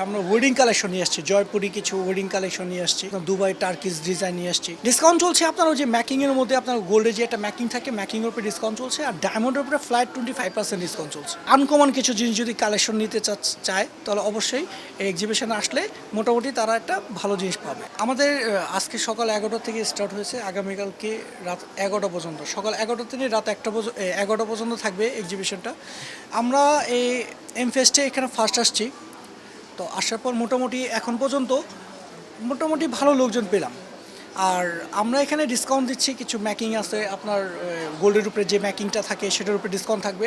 আমরা wedding collection নিয়ে আসছি, জয়পুরি কিছু ওয়েডিং কালেকশন নিয়ে আসছি, দুবাই টার্কিশ ডিজাইন নিয়ে আসছি। ডিসকাউন্ট চলছে আপনার ওই যে ম্যাকিং এর মধ্যে আপনার গোল্ডের যে একটা ম্যাকিং থাকে, ম্যাকিং এর উপরে ডিসকাউন্ট চলছে, আর ডায়মন্ডের উপরে ফ্ল্যাট 25% ডিসকাউন্ট চলছে। আনকমন কিছু জিনিস যদি কালেকশন নিতে চায় তাহলে অবশ্যই এই এক্সিবিশনে আসলে মোটামুটি তারা একটা ভালো জিনিস পাবে। আমাদের আজকে সকাল 11টা থেকে স্টার্ট হয়েছে, আগামীকালকে রাত 11টা পর্যন্ত, সকাল 11টা থেকে রাত 11টা পর্যন্ত থাকবে এক্সিবিশনটা। আমরা এই এমফেস্টে এখানে ফার্স্ট আসছি, তো আসার পর মোটামুটি এখন পর্যন্ত মোটামুটি ভালো লোকজন পেলাম। আর আমরা এখানে ডিসকাউন্ট দিচ্ছি, কিছু ম্যাকিং আছে আপনার গোল্ডের উপরে যে ম্যাকিংটা থাকে সেটার উপরে ডিসকাউন্ট থাকবে,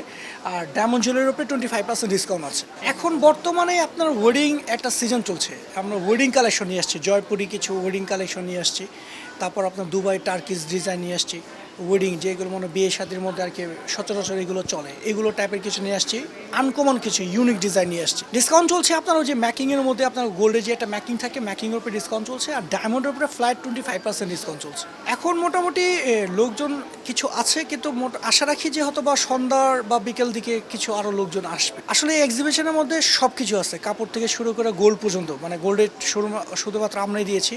আর ডায়মন্ড জুয়েলের উপরে 25% ডিসকাউন্ট আছে। এখন বর্তমানে আপনার ওয়েডিং একটা সিজন চলছে, আমরা ওয়েডিং কালেকশন নিয়ে আসছি, জয়পুরি কিছু ওয়েডিং কালেকশন নিয়ে আসছি, তারপর আপনার দুবাই টার্কিশ ডিজাইন নিয়ে আসছি। ওয়েডিং যেগুলো মানে বিয়ে শাদির মধ্যে আর কি সচরাচর এগুলো চলে, এগুলো টাইপের কিছু নিয়ে আসছি। আনকমন কিছু ইউনিক ডিজাইন নিয়ে আসছি। ডিসকাউন্ট চলছে আপনার ওই যে ম্যাকিংয়ের মধ্যে আপনার গোল্ডের যে একটা ম্যাকিং থাকে, ম্যাকিংয়ের উপরে ডিসকাউন্ট চলছে, আর ডায়মন্ডের উপরে ফ্ল্যাট 25% ডিসকাউন্ট চলছে। এখন মোটামুটি লোকজন কিছু আছে, কিন্তু আশা রাখি যে হয়তো বা সন্ধ্যার বা বিকেল দিকে কিছু আরও লোকজন আসবে। আসলে এই এক্সিবিশনের মধ্যে সব কিছু আছে, কাপড় থেকে শুরু করে গোল্ড পর্যন্ত, মানে গোল্ডের শুধুমাত্র আমরাই দিয়েছি,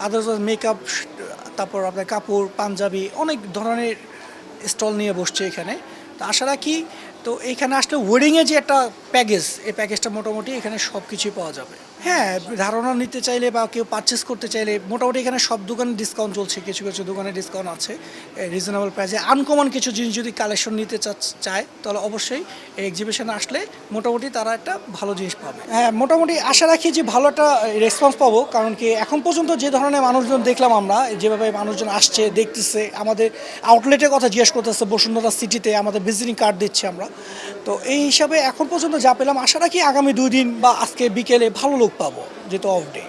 আদার্স মেকআপ, তারপর আপনার কাপড়, পাঞ্জাবি, অনেক ধরনের স্টল নিয়ে বসছে এখানে। তো আশা রাখি তো এইখানে আসলে ওয়েডিংয়ে যে একটা প্যাকেজ, এই প্যাকেজটা মোটামুটি এখানে সব কিছুই পাওয়া যাবে। হ্যাঁ, ধারণা নিতে চাইলে বা কেউ পারচেস করতে চাইলে মোটামুটি এখানে সব দোকানে ডিসকাউন্ট চলছে, কিছু কিছু দোকানে ডিসকাউন্ট আছে রিজনেবল প্রাইসে। আনকমন কিছু জিনিস যদি কালেকশন নিতে চায় তাহলে অবশ্যই এই এক্সিবিশনে আসলে মোটামুটি তারা একটা ভালো জিনিস পাবে। হ্যাঁ, মোটামুটি আশা রাখি যে ভালো একটা রেসপন্স পাবো, কারণ কি এখন পর্যন্ত যে ধরনের মানুষজন দেখলাম, আমরা যেভাবে মানুষজন আসছে দেখতেছে, আমাদের আউটলেটের কথা জিজ্ঞেস করতেছে, বসুন্ধরা সিটিতে আমাদের ভিজিটিং কার্ড দিচ্ছি আমরা। তো এই হিসাবে এখন পর্যন্ত যা পেলাম, আশা রাখি আগামী 2 দিন বা আজকে বিকেলে ভালো লোক পাবো, যেহেতু অফ ডে।